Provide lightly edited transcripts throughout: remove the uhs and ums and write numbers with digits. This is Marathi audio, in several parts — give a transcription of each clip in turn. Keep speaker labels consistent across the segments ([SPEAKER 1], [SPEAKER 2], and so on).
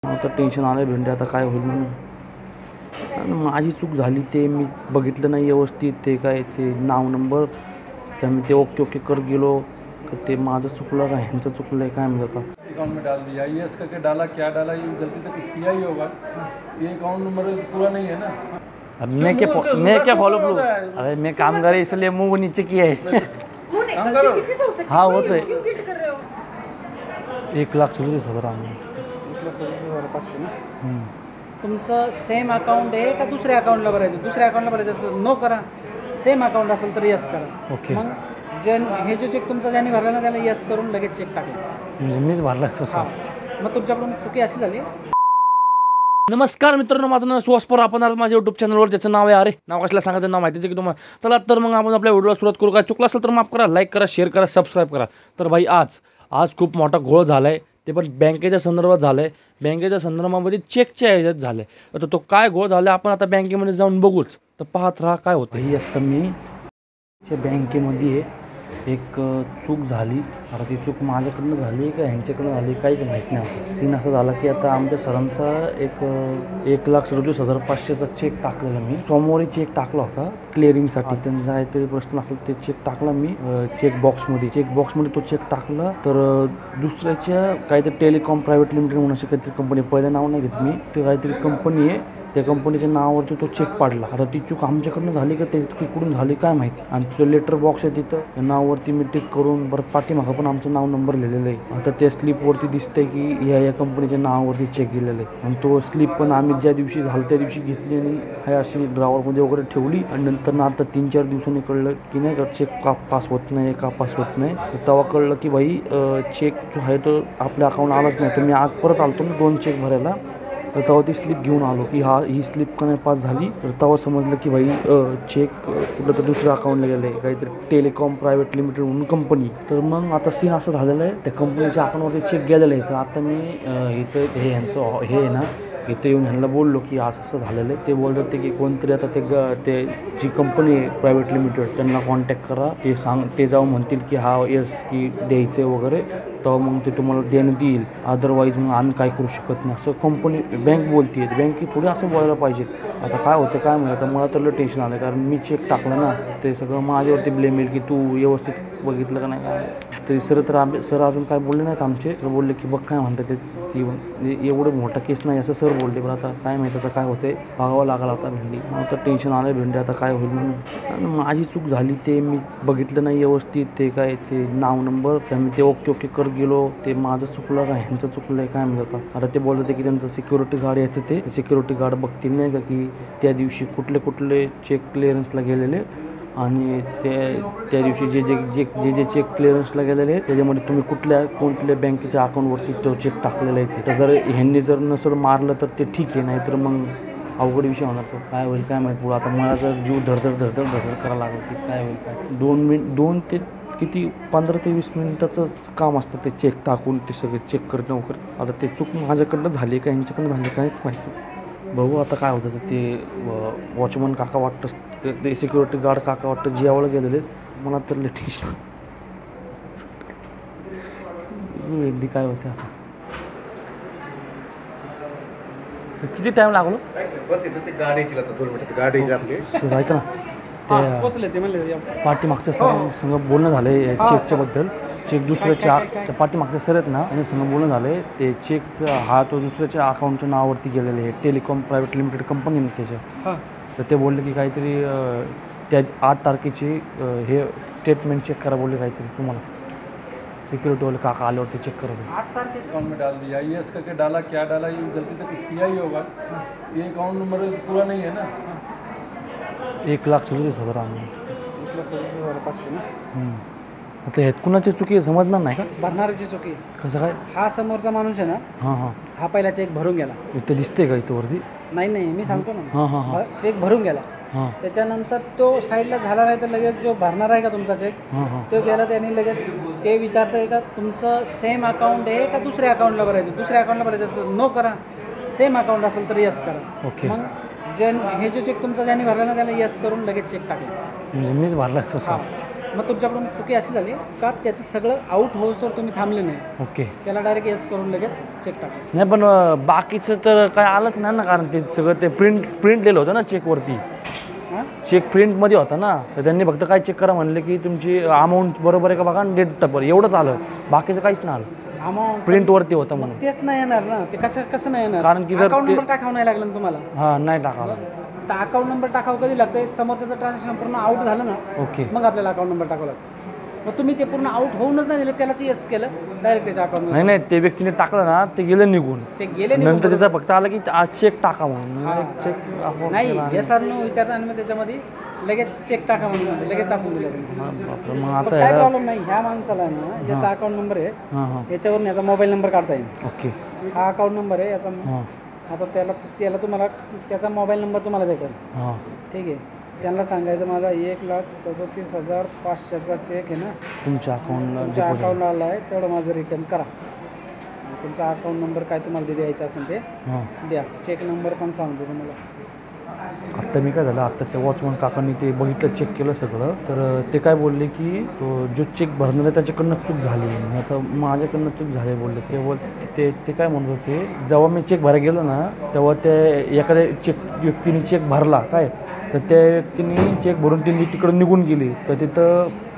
[SPEAKER 1] आता टेन्शन आलं भेंडे, आता काय होईल म्हणून. आणि माझी चूक झाली, ते मी बघितलं नाही व्यवस्थित, ते काय ते नाव नंबर त्या मी ते ओके ओके कर गेलो, ते माझं चुकलं का ह्यांचं चुकलं आहे काय म्हणजे. आता
[SPEAKER 2] अकाउंट में डाल दिया, ये करके डाला, क्या डाला, ये गलती तो कुछ किया ही होगा, ये अकाउंट नंबर पूरा नहीं है ना.
[SPEAKER 1] अब मैं क्या फॉलो करूँ? अरे मैं काम कर रहा इसलिए मुंह नीचे किया है. हाँ वो तो है. 1,37,000
[SPEAKER 3] तुमचं सेम अकाउंट आहे का दुसऱ्या अकाउंटला भरायचं? दुसऱ्या अकाउंटला भरायचं असेल नो करा, सेम अकाउंट असेल तर यस करा.
[SPEAKER 1] ओके.
[SPEAKER 3] मग हे जो चेक तुमचा ज्याने भरला ना त्याला यस करून लगेच चेक टाकला.
[SPEAKER 1] म्हणजे मीच भरला सर.
[SPEAKER 3] मग तुमच्याकडून चुकी अशी झाली.
[SPEAKER 1] नमस्कार मित्रांनो, माझं नाव सुहास पवार. आपण आज माझ्या यूट्यूब चॅनलवर ज्याचं नाव आहे, अरे नाव कशाला सांगायचं, नाव माहितीच की तुम्हाला. चला तर मग आपण आपल्या व्हिडिओला सुरुवात करू. काय चुकलं असेल तर माफ करा, लाईक करा, शेअर करा, सबस्क्राईब करा. तर भाई आज खूप मोठा घोळ झाला आहे, ते पण बँकेच्या संदर्भात झालं आहे. बँकेच्या संदर्भामध्ये चेकच्या ह्याच्यात झालं आहे. तर तो काय घोळ झाला आपण आता बँकेमध्ये जाऊन बघूच. तर पाहत राहा काय होतं. ही आता मी बँकेमध्ये एक चूक झाली. आता ती चूक माझ्याकडनं झाली का ह्यांच्याकडनं झाली काहीच माहीत नाही. सीन असं झाला की आता आमच्या सरांचा 1,37,500चा चेक टाकलेला मी सोमवारी चेक टाकला होता क्लिअरिंगसाठी. त्यांचा काहीतरी प्रश्न असेल ते चेक टाकला मी चेक बॉक्समध्ये तो चेक टाकला. तर दुसऱ्याच्या काहीतरी टेलिकॉम प्रायव्हेट लिमिटेड म्हणून अशी काहीतरी कंपनी, पहिलं नाव नाही घेत मी, ते काहीतरी कंपनी आहे, त्या कंपनीच्या नावावरती तो चेक पाडला. आता ती चूक आमच्याकडनं झाली का ते तिकडून झाली काय माहिती. आणि तिथं लेटर बॉक्स आहे, तिथं त्या नावावरती मी टिक करून परत पाठीमागं पण आमचं नाव नंबर लिहिलेलं आहे. आता त्या स्लिपवरती दिसतंय की या कंपनीच्या नावावरती चेक दिलेलं आहे. आणि तो स्लिप पण आम्ही ज्या दिवशी झालं त्या दिवशी घेतली आणि हाय अशी ड्रावरमध्ये वगैरे ठेवली. आणि नंतर ना आता 3-4 दिवसांनी कळलं की नाही का चेक का पास होत नाही. तेव्हा कळलं की भाई चेक जो आहे तो आपल्या अकाउंट आलाच नाही. तर मी आज परत आलतो ना 2 चेक भरायला. तर तेव्हा ती स्लिप घेऊन आलो की ही स्लिप का नाही पास झाली. तर तेव्हा समजलं की भाई चेक कुठलं तर दुसऱ्या अकाउंटला गेलं आहे, काहीतरी टेलिकॉम प्रायव्हेट लिमिटेड म्हणून कंपनी. तर मग आता सीन असं झालेलं आहे, त्या कंपनीच्या अकाउंटवरती चेक गेलेलं आहे. तर आता मी इथं ह्यांचं हे आहे ना, इथे येऊन ह्यांना बोललो की असं झालेलं आहे. ते बोलत होते की कोणतरी आता ते जी कंपनी आहे प्रायव्हेट लिमिटेड त्यांना कॉन्टॅक्ट करा, ते जाऊन म्हणतील की हा यस की द्यायचं वगैरे, तर मग ते तुम्हाला देणं देईल, अदरवाईज मग आम्ही काय करू शकत नाही असं कंपनी बँक बोलते आहे. बँकेत थोडी असं बोलायला पाहिजे. आता काय होतं काय माहिती. आता मला तर लय टेन्शन आलं, कारण मी चेक टाकलं ना, ते सगळं माझ्यावरती ब्लेम येईल की तू व्यवस्थित बघितलं का नाही काय. तरी सर अजून काय बोलले नाहीत आमचे. सर बोलले की बघ काय म्हणतात ते, ती एवढं मोठा केस नाही असं सर बोलले. पण आता काय माहिती आता काय होते, बघावं लागला होता भेंडी. मला तर टेन्शन आलं भेंडी, आता काय होईल म्हणून. आणि माझी चूक झाली, ते मी बघितलं नाही व्यवस्थित, ते काय ते नाव नंबर त्या मी ते ओके ओके कर गेलो, ते माझं चुकलं का ह्यांचं चुकलं आहे काय म्हणजे. आता ते बोलत होते की त्यांचं सिक्युरिटी गार्ड येते, ते सिक्युरिटी गार्ड बघतील नाही का की त्या दिवशी कुठले चेक क्लिअरन्सला गेलेले, आणि त्या दिवशी जे चेक क्लिअरन्सला गेलेले त्याच्यामध्ये तुम्ही कोणत्या बँकेच्या अकाउंटवरती तो चेक टाकलेला आहे. तर जर ह्यांनी जर नसर मारलं तर ते ठीक आहे, नाही तर मग अवघड विषय होणार. तो काय होईल काय माहीत पुढं. आता मला जर जीव धडधड करायला लागलं की काय होईल काय. 2 ते किती 15 ते 20 मिनिटाचं काम असतं ते चेक टाकून ते सगळे चेक करणं वगैरे. आता ते चूक माझ्याकडनं झाली का ह्यांच्याकडनं झाली काहीच माहिती. बघू आता काय होतं. ते वॉचमन काका वाटतं, ते सिक्युरिटी गार्ड काका वाटतं जेवायला गेलेले. मला तर टेन्शन वेगळी काय होते. आता किती टाईम लागलो ऐका ना, त्या पाठीमागच्या सर बोलणं झालं आहे चेकच्या बद्दल. चेक दुसऱ्याच्या त्या पाठीमागच्या सर आहेत ना, आणि संग बोलणं झालं आहे. ते चेक हा तो दुसऱ्याच्या अकाउंटच्या नावावरती गेलेले आहे, टेलिकॉम प्रायव्हेट लिमिटेड कंपनी ना त्याच्या. तर ते बोलले की काहीतरी त्या 8 तारखेचे हे स्टेटमेंट चेक करा बोलले काहीतरी तुम्हाला. सिक्युरिटीवाले काका आल्यावरती चेक करा.
[SPEAKER 2] अकाउंट में डाल दिया, ये करके डाला, क्या डाला, ये गलती तो कुछ किया ही होगा, ये अकाउंट नंबर पूरा नहीं है ना.
[SPEAKER 1] 1,37,000 आता ह्यात कुणाची चुकी समजणार नाही का.
[SPEAKER 3] भरणाऱ्याची चुकी.
[SPEAKER 1] कसं काय.
[SPEAKER 3] हा समोरचा माणूस आहे ना, हा पहिला चेक भरून गेला.
[SPEAKER 1] इथं दिसते का इथं वरती.
[SPEAKER 3] नाही मी सांगतो ना, चेक भरून गेला. त्याच्यानंतर तो साईडला झाला नाही तर लगेच जो भरणार आहे का तुमचा चेक तो गेला. त्याने लगेच ते विचारतंय का तुमचं सेम अकाउंट आहे का दुसऱ्या अकाउंटला भरायचं. दुसऱ्या अकाउंटला भरायचं असेल नो करा, सेम अकाउंट असेल तर यस करा.
[SPEAKER 1] ओके.
[SPEAKER 3] मग हे जो चेक तुमचा ज्याने भरला ना त्याला यस करून लगेच चेक टाकला.
[SPEAKER 1] म्हणजे मीच भरला.
[SPEAKER 3] मग तुमच्याकडून चुकी अशी झाली का त्याचं सगळं आउट होऊसतर तुम्ही थांबले नाही,
[SPEAKER 1] ओके.
[SPEAKER 3] त्याला डायरेक्ट येस करून लगेच चेक टाका.
[SPEAKER 1] नाही पण बाकीचं तर काय आलंच नाही ना, कारण ते सगळं ते प्रिंट लिहिलं होतं ना चेकवरती.
[SPEAKER 3] हां
[SPEAKER 1] चेक प्रिंटमध्ये होता ना, तर त्यांनी फक्त काय चेक करा म्हणले की तुमची अमाऊंट बरोबर आहे का बघा आणि डेट बरोबर, एवढंच आलं. बाकीचं काहीच नाही आलं,
[SPEAKER 3] अमाऊंट
[SPEAKER 1] प्रिंटवरती होतं म्हणून.
[SPEAKER 3] तेच नाही येणार ना, ते कसं नाही येणार,
[SPEAKER 1] कारण की जर
[SPEAKER 3] अकाउंट
[SPEAKER 1] ते-
[SPEAKER 3] नंबर टाकावं नाही लागलं ना तुम्हाला.
[SPEAKER 1] हां नाही टाकावं.
[SPEAKER 3] तर अकाउंट नंबर टाकावं कधी लागतंय, समोरचं ट्रान्झॅक्शन पूर्ण आउट झालं ना,
[SPEAKER 1] ओके.
[SPEAKER 3] मग आपल्याला अकाउंट नंबर टाकावं लागतं. मग तुम्ही ते पूर्ण आउट होऊनच नाही दिलं, त्यालाच येस केलं डायरेक्ट त्याच्या अकाउंट
[SPEAKER 1] नाही नाही, ते व्यक्तीने टाकलं ना, ते गेलं निघून.
[SPEAKER 3] ते गेले निघून
[SPEAKER 1] नंतर
[SPEAKER 3] बरोबर.
[SPEAKER 1] तिथं फक्त आलं की चेक टाका म्हणून. चेक
[SPEAKER 3] नाही येस आर नो विचारता आणि मग त्याच्यामध्ये लगेच चेक टाका म्हणून लगेच टाकून दिलं तुम्ही.
[SPEAKER 1] मग
[SPEAKER 3] पण
[SPEAKER 1] आता
[SPEAKER 3] काय
[SPEAKER 1] ह्याला-
[SPEAKER 3] प्रॉब्लेम नाही, ह्या माणसाला ना ज्याचा अकाउंट नंबर आहे
[SPEAKER 1] हां हां
[SPEAKER 3] याच्यावरून याचा मोबाईल नंबर काढता येईल.
[SPEAKER 1] ओके.
[SPEAKER 3] हा अकाउंट नंबर आहे याचा.
[SPEAKER 1] हां
[SPEAKER 3] आता त्याला तुम्हाला त्याचा मोबाईल नंबर तुम्हाला भेटेल,
[SPEAKER 1] हां
[SPEAKER 3] ठीक आहे. त्यांना सांगायचं माझा 1,37,500चा चेक आहे ना
[SPEAKER 1] तुमच्या अकाउंटला
[SPEAKER 3] तुमच्या अकाउंटला आला आहे, तेवढं माझं रिटर्न करा. तुमचा अकाउंट नंबर काय तुम्हाला द्यायचा असेल ते
[SPEAKER 1] हां.
[SPEAKER 3] द्या, चेक नंबर पण सांगतो तुम्हाला.
[SPEAKER 1] आत्ता मी काय झालं, आत्ता त्या वॉचमन काकांनी ते बघितलं, चेक केलं सगळं, तर ते काय बोलले की तो जो चेक भरणार आहे त्याच्याकडनं चूक झाली. आता माझ्याकडनं चूक झाली बोलले ते काय म्हणत होते, जेव्हा मी चेक भरायला गेलो ना तेव्हा ते एखाद्या व्यक्तीने चेक भरला काय, तर त्या व्यक्तीने चेक भरून ती तिकडं निघून गेली. तर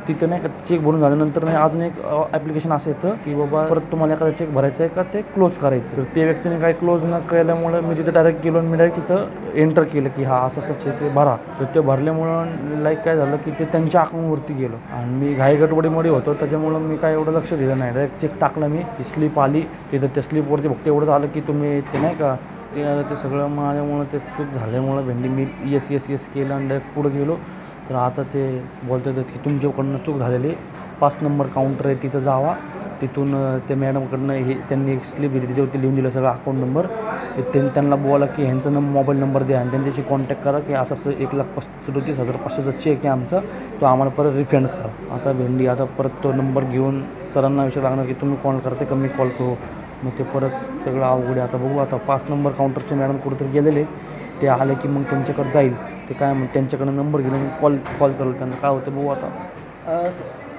[SPEAKER 1] तिथं नाही का चेक भरून झाल्यानंतर नाही अजून एक ॲप्लिकेशन असं येतं की बाबा परत तुम्हाला एखादा चेक भरायचा आहे का ते क्लोज करायचं. तर त्या व्यक्तीने काही क्लोज न केल्यामुळं मी तिथं डायरेक्ट गेलो आणि मी डायरेक्ट तिथं एंटर केलं की हा असं चेक आहे भरा. तर ते भरल्यामुळं लाईक काय झालं की ते त्यांच्या अकाउंटवरती गेलं आणि मी घाईगडबडीमध्ये होतो, त्याच्यामुळं मी काय एवढं लक्ष दिलं नाही. डायरेक्ट चेक टाकला मी, ती स्लिप आली, तिथं त्या स्लिपवरती फक्त एवढं झालं की तुम्ही ते नाही का ते सगळं माझ्यामुळं ते चूक झाल्यामुळं भेंडी मी येस केलं आणि डायरेक्ट पुढं गेलो. तर आता ते बोलत होते की तुमच्याकडनं चूक झालेली, 5 नंबर काउंटर आहे तिथं जावा, तिथून ते मॅडमकडनं हे त्यांनी एक स्लिप दिली, त्याच्यावरती लिहून दिलं सगळं अकाउंट नंबर. त्यांना बोला की ह्यांचा मोबाईल नंबर द्या आणि त्यांच्याशी कॉन्टॅक्ट करा की असं 1,37,500चा चेक आहे आमचा, तो आम्हाला परत रिफंड करा. आता भेंडी आता परत तो नंबर घेऊन सरांना विचार लागणार की तुम्ही कॉल करते का मी कॉल करू. मग ते परत सगळं अवघड आहे. आता बघू, आता 5 नंबर काउंटरचे मॅडम कुठेतरी गेलेले, ते आले की मग त्यांच्याकडे जाईल, ते काय मग त्यांच्याकडनं नंबर घेऊन कॉल करेल त्यांना, काय होतं बघू आता.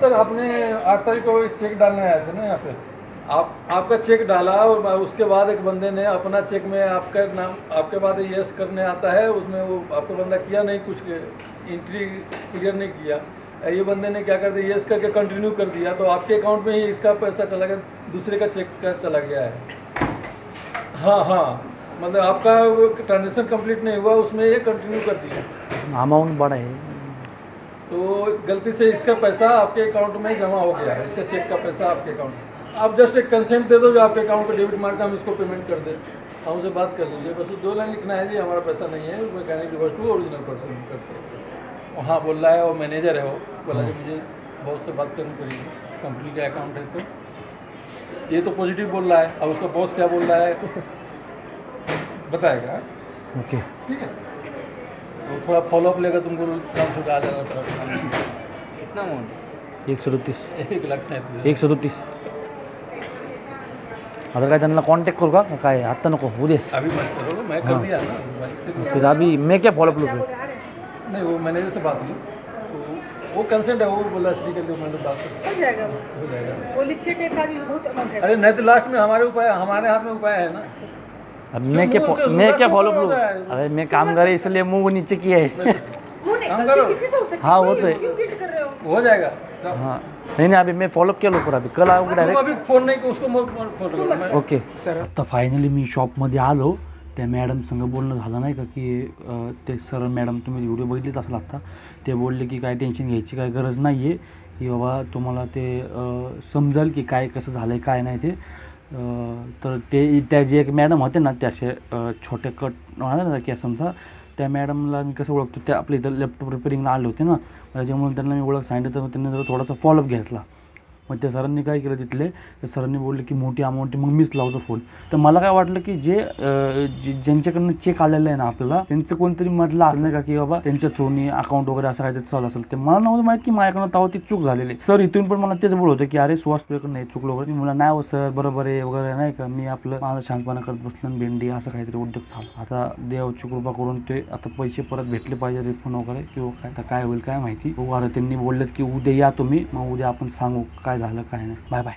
[SPEAKER 2] सर आपने 8 तारीख को एक चेक डालने आए थे ना यहाँ पे, आपका चेक डाला और उसके बाद एक बंदे ने अपना चेक में आपका नाम आपके बाद येस करने आता है, उसमें वो आपका बंदा किया नहीं, कुछ एंट्री क्लियर नहीं किया, ये बंदे ने क्या कर दिया, येस करके कंटिन्यू कर दिया, तो आपके अकाउंट में ही इसका पैसा चला गया, दूसरे का चेक का चला गया है. हाँ मतलब आपका ट्रांजेक्शन कंप्लीट नहीं हुआ, उसमें ये कंटिन्यू कर दिया,
[SPEAKER 1] अमाउंट बड़ा है,
[SPEAKER 2] तो गलती से इसका पैसा आपके अकाउंट में जमा हो गया है, इसका चेक का पैसा आपके अकाउंट में. आप जस्ट एक कंसेंट दे दो जो आपके अकाउंट को डेबिट मार के हम इसको पेमेंट कर दें, हमसे बात कर लीजिए, बस 2 लाइन लिखना है जी हमारा पैसा नहीं है, mechanic reverse to original person करते. हाँ बोल रहा है, वो मैनेजर है, वो बोला जी मुझे बॉस से बात करनी पड़ेगी, कंपनी का अकाउंट है, तो ये तो पॉजिटिव बोल रहा है, अब उसका बॉस क्या बोल रहा है बताएगा.
[SPEAKER 1] ओके.
[SPEAKER 2] ठीक है, तो थोड़ा फॉलोअप लेगा, तुमको काम से आ जाएगा.
[SPEAKER 3] कितना अमाउंट?
[SPEAKER 1] 137.
[SPEAKER 2] 1,37,000.
[SPEAKER 1] 137. आता काय त्यांना कॉन्टॅक्ट करू का काय, आत्ता नको, उद्या.
[SPEAKER 2] अभी मत करो, मैं कर दिया ना बाइक से.
[SPEAKER 1] फिर अभी मैं क्या फॉलोअप लूँ फिर.
[SPEAKER 2] नहीं वो मैनेजर से बात हुई, तो वो कंसेंट है, वो बोला एसडी के लिए मैंने बात कर
[SPEAKER 4] हो जाएगा वो।
[SPEAKER 2] हो जाएगा.
[SPEAKER 4] वो लिखे टेक का भी बहुत अमाउंट है।
[SPEAKER 2] अरे नहीं तो लास्ट में हमारे हाथ में उपाय है ना.
[SPEAKER 1] अब मैं क्या फॉलोअप लूँ. अरे मैं काम करे इसलिए मुँह नीचे किया है.
[SPEAKER 4] वो नहीं,
[SPEAKER 2] काम
[SPEAKER 4] गलती
[SPEAKER 2] करो.
[SPEAKER 4] किसी से हो सकती
[SPEAKER 1] हाँ,
[SPEAKER 4] है,
[SPEAKER 1] वो तो है.
[SPEAKER 4] क्यों गिल्ट कर रहे हो?
[SPEAKER 2] हो जाएगा.
[SPEAKER 1] हाँ नहीं अभी मैं फॉलोअप क्या लवकर अभी कल आओगे
[SPEAKER 2] तुम
[SPEAKER 1] डायरेक्ट.
[SPEAKER 2] अभी फोन नहीं कि उसको फोन करो.
[SPEAKER 1] Okay sir. आता फायनली मी शॉपमध्ये आलो, त्या मॅडम संग बोलणं झालं नाही का की ते सर मॅडम तुम्ही व्हिडिओ बघितलेच असेल आत्ता, ते बोलले की काय टेन्शन घ्यायची काय गरज नाही आहे की बाबा तुम्हाला ते समजेल की काय कसं झालं आहे काय नाही ते. तर ते त्या जे एक मॅडम होते ना त्या असे छोटे कट म्हणाले ना की समजा त्या मॅडमला मी कसं ओळखतो, त्या आपल्या इथं लॅपटॉप रिपेरिंगला आले होते ना, त्याच्यामुळे त्यांना मी ओळख सांगितलं, तर त्यांनी जरा थोडासा फॉलोअप घेतला. मग त्या सरांनी काय केलं तिथले, त्या सरांनी बोलले की मोठी अमाऊंट, मग मीच लावतो फोन. तर मला काय वाटलं की ज्यांच्याकडनं चेक आलेलं आहे ना आपल्याला, त्यांचं कोणतरी मधलं असं नाही का की बाबा त्यांच्या थ्रूनी अकाउंट वगैरे असं काहीतरी चालू असेल. ते मला नव्हतं माहित की माझ्याकडनं तेव्हा ती चूक झालेली. सर इथून पण मला तेच बोलत होते की अरे सुहास तुझ्याकडनं नाही चुकलं वगैरे. मला नाही हो सर, बरोबर आहे वगैरे, नाही का, मी आपलं माझा शांतपणा करत बसलं, भेंडी असं काहीतरी उद्योग चालू. आता देवाची कृपा करून ते आता पैसे परत भेटले पाहिजे, रिफंड वगैरे किंवा काय, आता काय होईल काय माहिती. आता त्यांनी बोललेत की उद्या या तुम्ही, मग उद्या आपण सांगू काय झालं काय नाही. Bye bye.